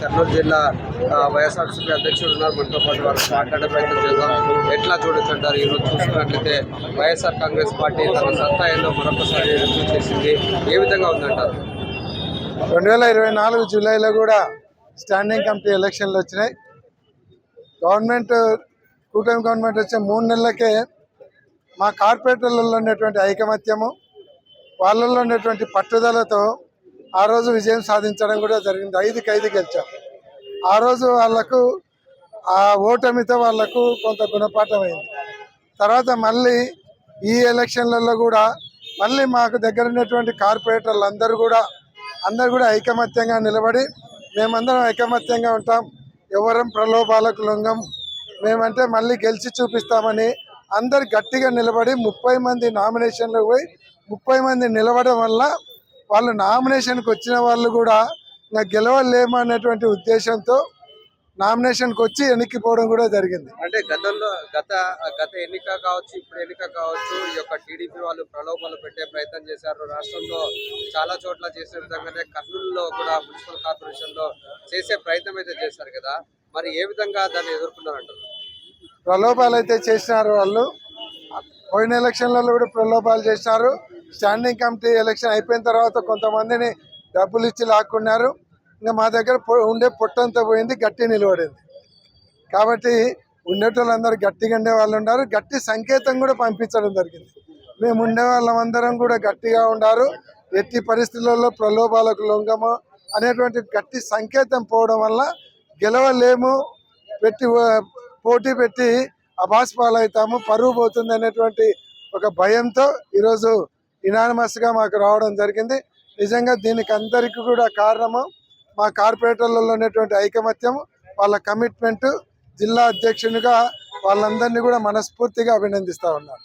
కర్నూలు జిల్లా వైఎస్ఆర్సీపీ అధ్యక్షుడు ఉన్నారు. మనతో పాటు వారు మాట్లాడే ప్రయత్నం చేద్దాం. ఎట్లా చూడొచ్చు అంటారు? ఈరోజు చూసుకున్నట్లయితే వైఎస్ఆర్ కాంగ్రెస్ పార్టీ తన సత్తా ఏందో మరొకసారి రుజువు చేసింది. ఏ విధంగా ఉందంటారు? 2024 జూలైలో కూడా స్టాండింగ్ కమిటీ ఎలక్షన్లు వచ్చినాయి. కూటమి గవర్నమెంట్ వచ్చే 3 నెలలకే మా కార్పొరేటర్లలో ఉన్నటువంటి ఐకమత్యము, వాళ్ళల్లో ఉన్నటువంటి పట్టుదలతో ఆ రోజు విజయం సాధించడం కూడా జరిగింది. 5కి 5 గెలిచాం. ఆ రోజు వాళ్లకు ఆ ఓటమితో వాళ్లకు కొంత గుణపాఠం అయింది. తర్వాత మళ్ళీ ఈ ఎలక్షన్లలో కూడా మళ్ళీ మాకు దగ్గర ఉన్నటువంటి కార్పొరేటర్లు అందరూ కూడా ఐకమత్యంగా నిలబడి మేమందరం ఐకమత్యంగా ఉంటాం, ఎవరం ప్రలోభాలకు లొంగం, మేమంటే మళ్ళీ గెలిచి చూపిస్తామని అందరు గట్టిగా నిలబడి 30 మంది నామినేషన్లకు పోయి 30 మంది నిలబడడం వల్ల వాళ్ళు నామినేషన్కి వచ్చిన వాళ్ళు కూడా నాకు గెలవలేము అనేటువంటి ఉద్దేశంతో నామినేషన్కి వచ్చి వెనక్కిపోవడం కూడా జరిగింది. అంటే గత ఎన్నిక కావచ్చు, ఇప్పుడు ఎన్నిక కావచ్చు, ఈ యొక్క టీడీపీ వాళ్ళు ప్రలోభాలు పెట్టే ప్రయత్నం చేశారు. రాష్ట్రంలో చాలా చోట్ల చేసే విధంగానే కర్నూలులో కూడా మున్సిపల్ కార్పొరేషన్ లో చేసే ప్రయత్నం అయితే చేశారు కదా, మరి ఏ విధంగా దాన్ని ఎదుర్కొన్నారంటారు? ప్రలోభాలు అయితే చేసినారు. వాళ్ళు పోయిన ఎలక్షన్లలో కూడా ప్రలోభాలు చేసినారు. స్టాండింగ్ కమిటీ ఎలక్షన్ అయిపోయిన తర్వాత కొంతమందిని డబ్బులు ఇచ్చి లాక్కున్నారు. ఇంకా మా దగ్గర ఉండే పొట్టంతా పోయింది, గట్టి నిలబడింది. కాబట్టి ఉండేటోళ్ళందరూ గట్టిగా ఉండే వాళ్ళు ఉన్నారు. గట్టి సంకేతం కూడా పంపించడం జరిగింది. మేము ఉండే వాళ్ళందరం కూడా గట్టిగా ఉన్నారు, ఎట్టి పరిస్థితులలో ప్రలోభాలకు లొంగము అనేటువంటి గట్టి సంకేతం పోవడం వల్ల గెలవలేము, పోటీ పెట్టి అభాస్పాలవుతాము, పరువు పోతుంది అనేటువంటి ఒక భయంతో ఈరోజు యునానిమస్గా మాకు రావడం జరిగింది. నిజంగా దీనికి అందరికీ కూడా కారణము మా కార్పొరేటర్లలో ఉన్నటువంటి ఐకమత్యం, వాళ్ళ కమిట్మెంట్. జిల్లా అధ్యక్షునిగా వాళ్ళందరినీ కూడా మనస్ఫూర్తిగా అభినందిస్తా ఉన్నారు.